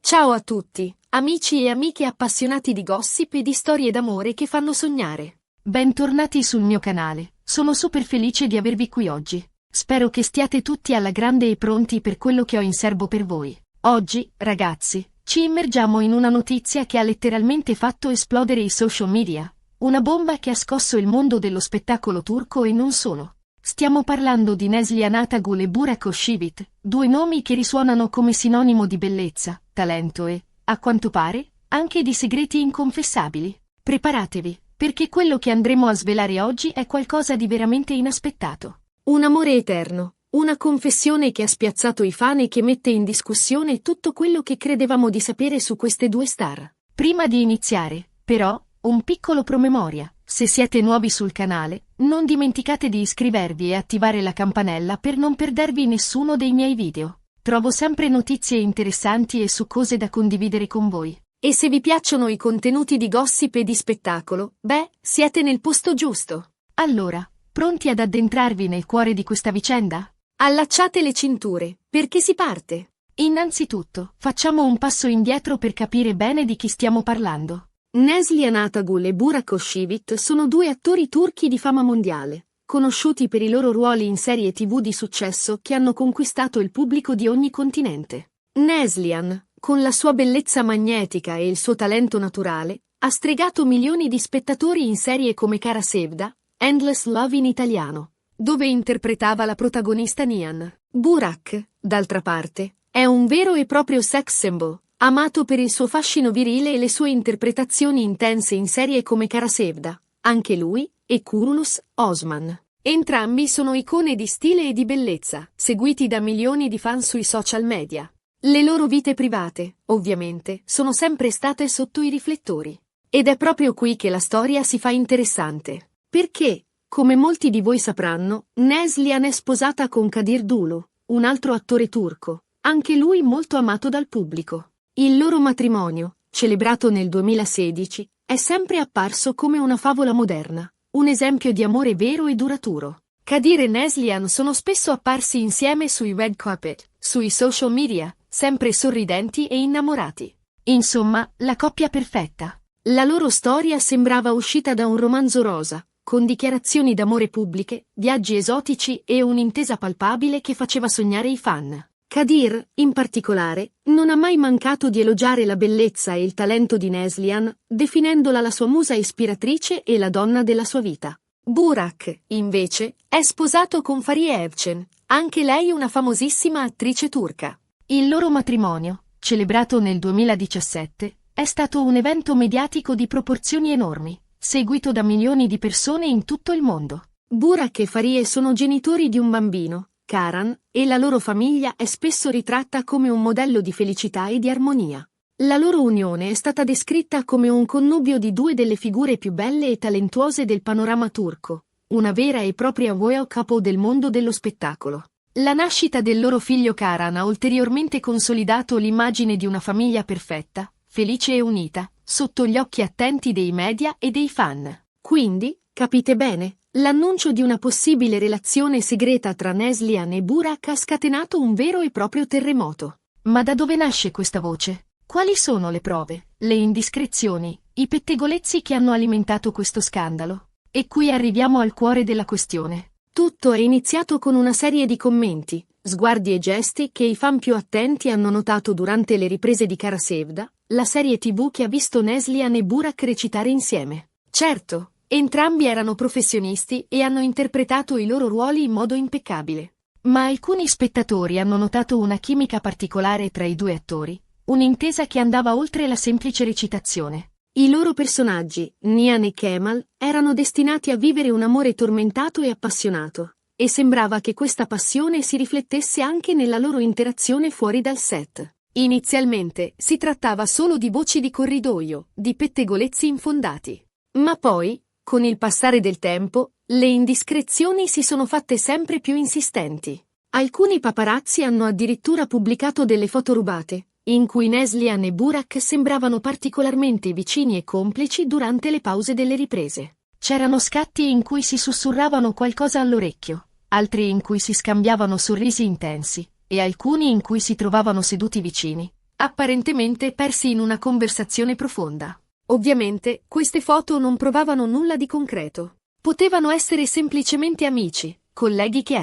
Ciao a tutti, amici e amiche appassionati di gossip e di storie d'amore che fanno sognare. Bentornati sul mio canale, sono super felice di avervi qui oggi. Spero che stiate tutti alla grande e pronti per quello che ho in serbo per voi. Oggi, ragazzi, ci immergiamo in una notizia che ha letteralmente fatto esplodere i social media. Una bomba che ha scosso il mondo dello spettacolo turco e non solo. Stiamo parlando di Neslihan Atagul e Burak Özçivit, due nomi che risuonano come sinonimo di bellezza, talento e, a quanto pare, anche di segreti inconfessabili. Preparatevi, perché quello che andremo a svelare oggi è qualcosa di veramente inaspettato. Un amore eterno, una confessione che ha spiazzato i fan e che mette in discussione tutto quello che credevamo di sapere su queste due star. Prima di iniziare, però, un piccolo promemoria. Se siete nuovi sul canale, non dimenticate di iscrivervi e attivare la campanella per non perdervi nessuno dei miei video. Trovo sempre notizie interessanti e succose da condividere con voi. E se vi piacciono i contenuti di gossip e di spettacolo, siete nel posto giusto. Allora, pronti ad addentrarvi nel cuore di questa vicenda? Allacciate le cinture, perché si parte. Innanzitutto, facciamo un passo indietro per capire bene di chi stiamo parlando. Neslihan Atagul e Burak Özçivit sono due attori turchi di fama mondiale, conosciuti per i loro ruoli in serie TV di successo che hanno conquistato il pubblico di ogni continente. Neslihan, con la sua bellezza magnetica e il suo talento naturale, ha stregato milioni di spettatori in serie come Kara Sevda, Endless Love in italiano, dove interpretava la protagonista Nihan. Burak, d'altra parte, è un vero e proprio sex symbol, amato per il suo fascino virile e le sue interpretazioni intense in serie come Kara Sevda, anche lui, e Kurulus Osman. Entrambi sono icone di stile e di bellezza, seguiti da milioni di fan sui social media. Le loro vite private, ovviamente, sono sempre state sotto i riflettori. Ed è proprio qui che la storia si fa interessante. Perché, come molti di voi sapranno, Neslihan è sposata con Kadir Dulu, un altro attore turco, anche lui molto amato dal pubblico. Il loro matrimonio, celebrato nel 2016, è sempre apparso come una favola moderna, un esempio di amore vero e duraturo. Kadir e Neslihan sono spesso apparsi insieme sui red carpet, sui social media, sempre sorridenti e innamorati. Insomma, la coppia perfetta. La loro storia sembrava uscita da un romanzo rosa, con dichiarazioni d'amore pubbliche, viaggi esotici e un'intesa palpabile che faceva sognare i fan. Kadir, in particolare, non ha mai mancato di elogiare la bellezza e il talento di Neslihan, definendola la sua musa ispiratrice e la donna della sua vita. Burak, invece, è sposato con Fariye Evcen, anche lei una famosissima attrice turca. Il loro matrimonio, celebrato nel 2017, è stato un evento mediatico di proporzioni enormi, seguito da milioni di persone in tutto il mondo. Burak e Fariye sono genitori di un bambino, Karan, e la loro famiglia è spesso ritratta come un modello di felicità e di armonia. La loro unione è stata descritta come un connubio di due delle figure più belle e talentuose del panorama turco, una vera e propria royal couple del mondo dello spettacolo. La nascita del loro figlio Karan ha ulteriormente consolidato l'immagine di una famiglia perfetta, felice e unita, sotto gli occhi attenti dei media e dei fan. Quindi, capite bene, l'annuncio di una possibile relazione segreta tra Neslihan e Burak ha scatenato un vero e proprio terremoto. Ma da dove nasce questa voce? Quali sono le prove, le indiscrezioni, i pettegolezzi che hanno alimentato questo scandalo? E qui arriviamo al cuore della questione. Tutto è iniziato con una serie di commenti, sguardi e gesti che i fan più attenti hanno notato durante le riprese di Kara Sevda, la serie TV che ha visto Neslihan e Burak recitare insieme. Certo, entrambi erano professionisti e hanno interpretato i loro ruoli in modo impeccabile. Ma alcuni spettatori hanno notato una chimica particolare tra i due attori, un'intesa che andava oltre la semplice recitazione. I loro personaggi, Nihan e Kemal, erano destinati a vivere un amore tormentato e appassionato, e sembrava che questa passione si riflettesse anche nella loro interazione fuori dal set. Inizialmente si trattava solo di voci di corridoio, di pettegolezzi infondati. Ma poi, con il passare del tempo, le indiscrezioni si sono fatte sempre più insistenti. Alcuni paparazzi hanno addirittura pubblicato delle foto rubate, in cui Neslihan e Burak sembravano particolarmente vicini e complici durante le pause delle riprese. C'erano scatti in cui si sussurravano qualcosa all'orecchio, altri in cui si scambiavano sorrisi intensi, e alcuni in cui si trovavano seduti vicini, apparentemente persi in una conversazione profonda. Ovviamente, queste foto non provavano nulla di concreto. Potevano essere semplicemente amici, colleghi che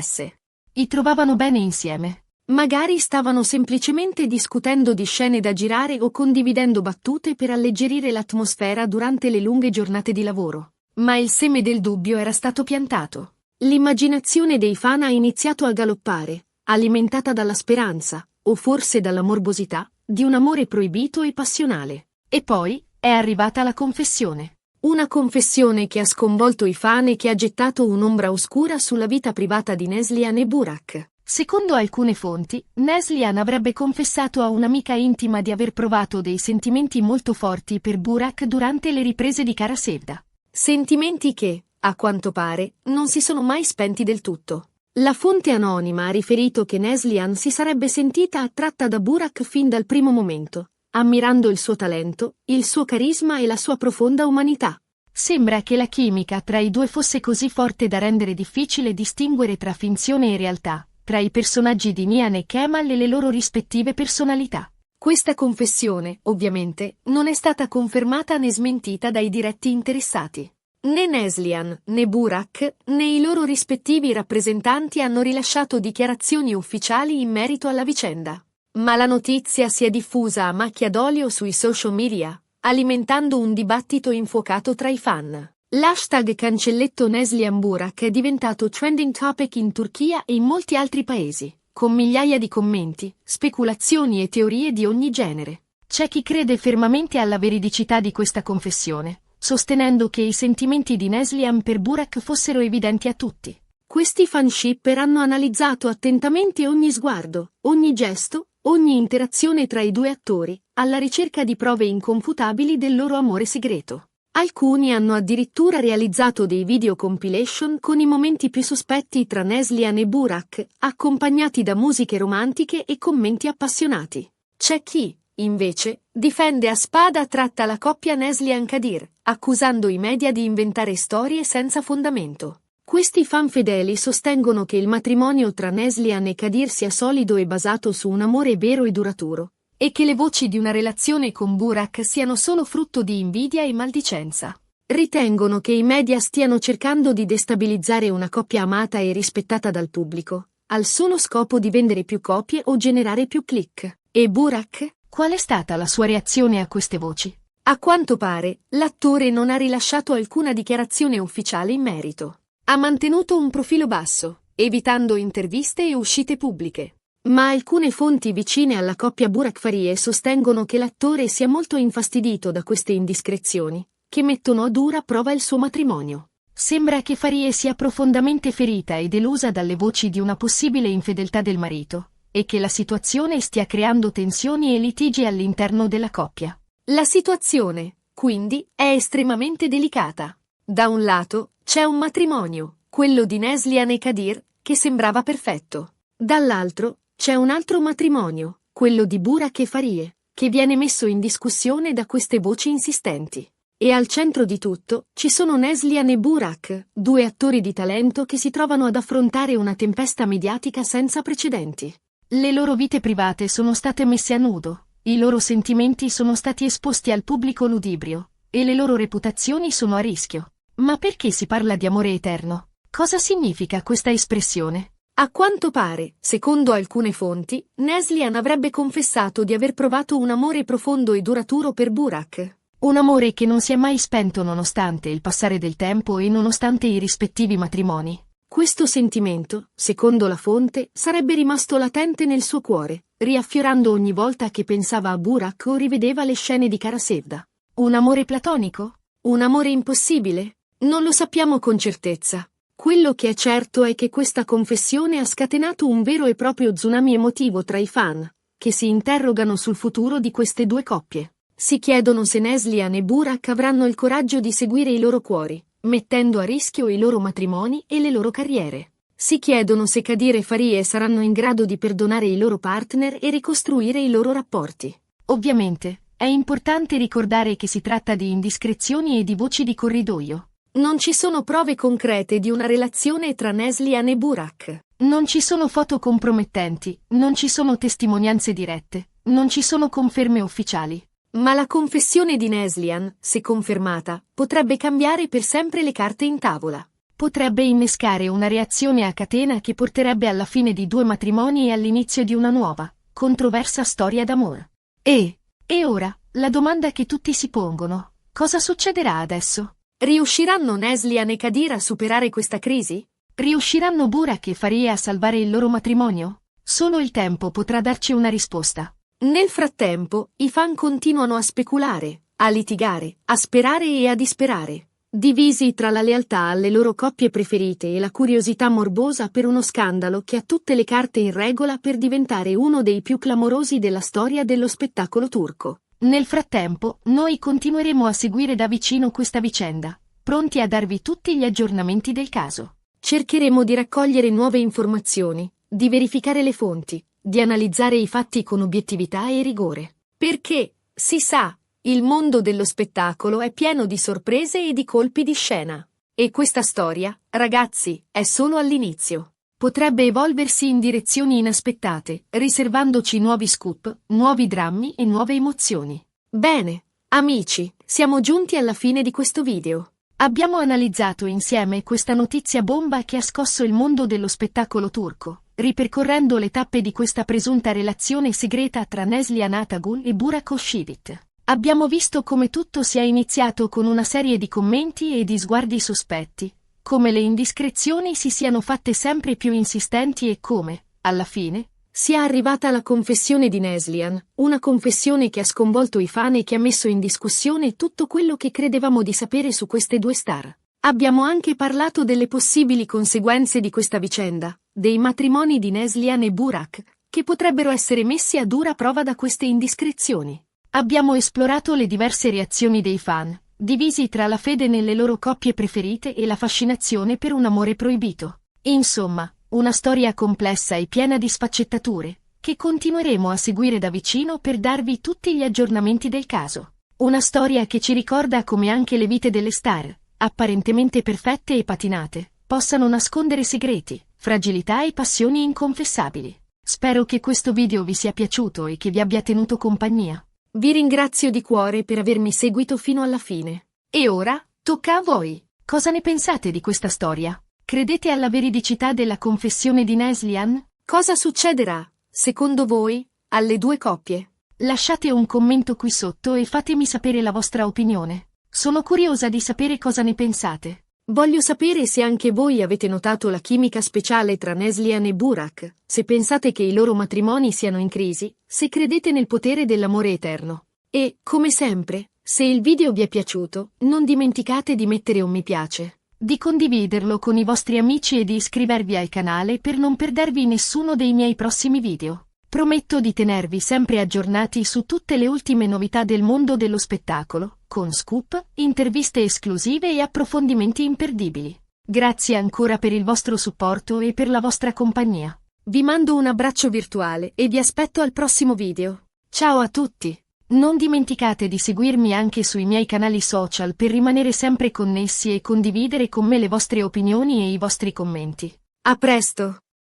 I trovavano bene insieme. magari stavano semplicemente discutendo di scene da girare o condividendo battute per alleggerire l'atmosfera durante le lunghe giornate di lavoro. Ma il seme del dubbio era stato piantato. L'immaginazione dei fan ha iniziato a galoppare, alimentata dalla speranza, o forse dalla morbosità, di un amore proibito e passionale. E poi è arrivata la confessione. Una confessione che ha sconvolto i fan e che ha gettato un'ombra oscura sulla vita privata di Neslihan e Burak. Secondo alcune fonti, Neslihan avrebbe confessato a un'amica intima di aver provato dei sentimenti molto forti per Burak durante le riprese di Kara Sevda. Sentimenti che, a quanto pare, non si sono mai spenti del tutto. La fonte anonima ha riferito che Neslihan si sarebbe sentita attratta da Burak fin dal primo momento, ammirando il suo talento, il suo carisma e la sua profonda umanità. Sembra che la chimica tra i due fosse così forte da rendere difficile distinguere tra finzione e realtà, tra i personaggi di Nihan e Kemal e le loro rispettive personalità. Questa confessione, ovviamente, non è stata confermata né smentita dai diretti interessati. Né Neslihan, né Burak, né i loro rispettivi rappresentanti hanno rilasciato dichiarazioni ufficiali in merito alla vicenda. Ma la notizia si è diffusa a macchia d'olio sui social media, alimentando un dibattito infuocato tra i fan. L'hashtag cancelletto Neslihan Burak è diventato trending topic in Turchia e in molti altri paesi, con migliaia di commenti, speculazioni e teorie di ogni genere. C'è chi crede fermamente alla veridicità di questa confessione, sostenendo che i sentimenti di Neslihan per Burak fossero evidenti a tutti. Questi fanshipper hanno analizzato attentamente ogni sguardo, ogni gesto, ogni interazione tra i due attori, alla ricerca di prove inconfutabili del loro amore segreto. Alcuni hanno addirittura realizzato dei video compilation con i momenti più sospetti tra Neslihan e Burak, accompagnati da musiche romantiche e commenti appassionati. C'è chi, invece, difende a spada tratta la coppia Neslihan-Kadir, accusando i media di inventare storie senza fondamento. Questi fan fedeli sostengono che il matrimonio tra Neslihan e Kadir sia solido e basato su un amore vero e duraturo, e che le voci di una relazione con Burak siano solo frutto di invidia e maldicenza. Ritengono che i media stiano cercando di destabilizzare una coppia amata e rispettata dal pubblico, al solo scopo di vendere più copie o generare più click. E Burak? Qual è stata la sua reazione a queste voci? A quanto pare, l'attore non ha rilasciato alcuna dichiarazione ufficiale in merito. Ha mantenuto un profilo basso, evitando interviste e uscite pubbliche. Ma alcune fonti vicine alla coppia Burak-Farie sostengono che l'attore sia molto infastidito da queste indiscrezioni, che mettono a dura prova il suo matrimonio. Sembra che Farie sia profondamente ferita e delusa dalle voci di una possibile infedeltà del marito, e che la situazione stia creando tensioni e litigi all'interno della coppia. La situazione, quindi, è estremamente delicata. Da un lato, c'è un matrimonio, quello di Neslihan e Kadir, che sembrava perfetto. Dall'altro, c'è un altro matrimonio, quello di Burak e Farie, che viene messo in discussione da queste voci insistenti. E al centro di tutto, ci sono Neslihan e Burak, due attori di talento che si trovano ad affrontare una tempesta mediatica senza precedenti. Le loro vite private sono state messe a nudo, i loro sentimenti sono stati esposti al pubblico ludibrio, e le loro reputazioni sono a rischio. Ma perché si parla di amore eterno? Cosa significa questa espressione? A quanto pare, secondo alcune fonti, Neslihan avrebbe confessato di aver provato un amore profondo e duraturo per Burak. Un amore che non si è mai spento nonostante il passare del tempo e nonostante i rispettivi matrimoni. Questo sentimento, secondo la fonte, sarebbe rimasto latente nel suo cuore, riaffiorando ogni volta che pensava a Burak o rivedeva le scene di Kara Sevda. Un amore platonico? Un amore impossibile? Non lo sappiamo con certezza. Quello che è certo è che questa confessione ha scatenato un vero e proprio tsunami emotivo tra i fan, che si interrogano sul futuro di queste due coppie. Si chiedono se Neslihan e Burak avranno il coraggio di seguire i loro cuori, mettendo a rischio i loro matrimoni e le loro carriere. Si chiedono se Kadir e Farie saranno in grado di perdonare i loro partner e ricostruire i loro rapporti. Ovviamente, è importante ricordare che si tratta di indiscrezioni e di voci di corridoio. Non ci sono prove concrete di una relazione tra Neslihan e Burak. Non ci sono foto compromettenti, non ci sono testimonianze dirette, non ci sono conferme ufficiali. Ma la confessione di Neslihan, se confermata, potrebbe cambiare per sempre le carte in tavola. Potrebbe innescare una reazione a catena che porterebbe alla fine di 2 matrimoni e all'inizio di una nuova, controversa storia d'amore. E ora, la domanda che tutti si pongono: cosa succederà adesso? Riusciranno Neslihan e Kadir a superare questa crisi? Riusciranno Burak e Faria a salvare il loro matrimonio? Solo il tempo potrà darci una risposta. Nel frattempo, i fan continuano a speculare, a litigare, a sperare e a disperare, divisi tra la lealtà alle loro coppie preferite e la curiosità morbosa per uno scandalo che ha tutte le carte in regola per diventare uno dei più clamorosi della storia dello spettacolo turco. Nel frattempo, noi continueremo a seguire da vicino questa vicenda, pronti a darvi tutti gli aggiornamenti del caso. Cercheremo di raccogliere nuove informazioni, di verificare le fonti, di analizzare i fatti con obiettività e rigore. Perché, si sa, il mondo dello spettacolo è pieno di sorprese e di colpi di scena. E questa storia, ragazzi, è solo all'inizio. Potrebbe evolversi in direzioni inaspettate, riservandoci nuovi scoop, nuovi drammi e nuove emozioni. Bene, amici, siamo giunti alla fine di questo video. Abbiamo analizzato insieme questa notizia bomba che ha scosso il mondo dello spettacolo turco, ripercorrendo le tappe di questa presunta relazione segreta tra Neslihan Atagul e Burak Özçivit. Abbiamo visto come tutto sia iniziato con una serie di commenti e di sguardi sospetti, come le indiscrezioni si siano fatte sempre più insistenti e come, alla fine, sia arrivata la confessione di Neslihan, una confessione che ha sconvolto i fan e che ha messo in discussione tutto quello che credevamo di sapere su queste due star. Abbiamo anche parlato delle possibili conseguenze di questa vicenda, dei matrimoni di Neslihan e Burak, che potrebbero essere messi a dura prova da queste indiscrezioni. Abbiamo esplorato le diverse reazioni dei fan, divisi tra la fede nelle loro coppie preferite e la fascinazione per un amore proibito. Insomma, una storia complessa e piena di sfaccettature, che continueremo a seguire da vicino per darvi tutti gli aggiornamenti del caso. Una storia che ci ricorda come anche le vite delle star, apparentemente perfette e patinate, possano nascondere segreti, fragilità e passioni inconfessabili. Spero che questo video vi sia piaciuto e che vi abbia tenuto compagnia. Vi ringrazio di cuore per avermi seguito fino alla fine. E ora, tocca a voi. Cosa ne pensate di questa storia? Credete alla veridicità della confessione di Neslihan? Cosa succederà, secondo voi, alle due coppie? Lasciate un commento qui sotto e fatemi sapere la vostra opinione. Sono curiosa di sapere cosa ne pensate. Voglio sapere se anche voi avete notato la chimica speciale tra Neslihan e Burak, se pensate che i loro matrimoni siano in crisi, se credete nel potere dell'amore eterno. E, come sempre, se il video vi è piaciuto, non dimenticate di mettere un mi piace, di condividerlo con i vostri amici e di iscrivervi al canale per non perdervi nessuno dei miei prossimi video. Prometto di tenervi sempre aggiornati su tutte le ultime novità del mondo dello spettacolo, con scoop, interviste esclusive e approfondimenti imperdibili. Grazie ancora per il vostro supporto e per la vostra compagnia. Vi mando un abbraccio virtuale e vi aspetto al prossimo video. Ciao a tutti! Non dimenticate di seguirmi anche sui miei canali social per rimanere sempre connessi e condividere con me le vostre opinioni e i vostri commenti. A presto!